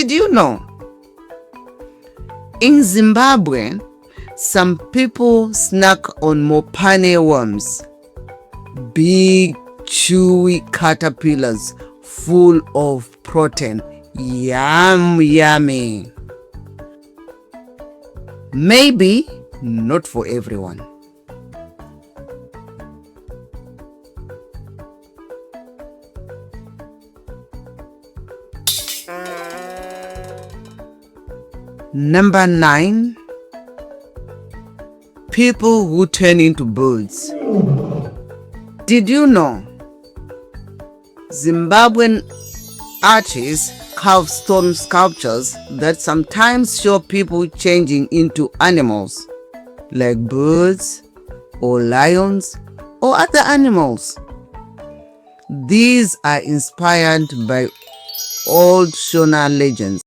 Did you know? In Zimbabwe, some people snack on mopane worms, big chewy caterpillars full of protein. Yum, yummy. Maybe not for everyone. Number 9. People who turn into birds. Did you know Zimbabwean artists carve stone sculptures that sometimes show people changing into animals like birds or lions or other animals? These are inspired by old Shona legends.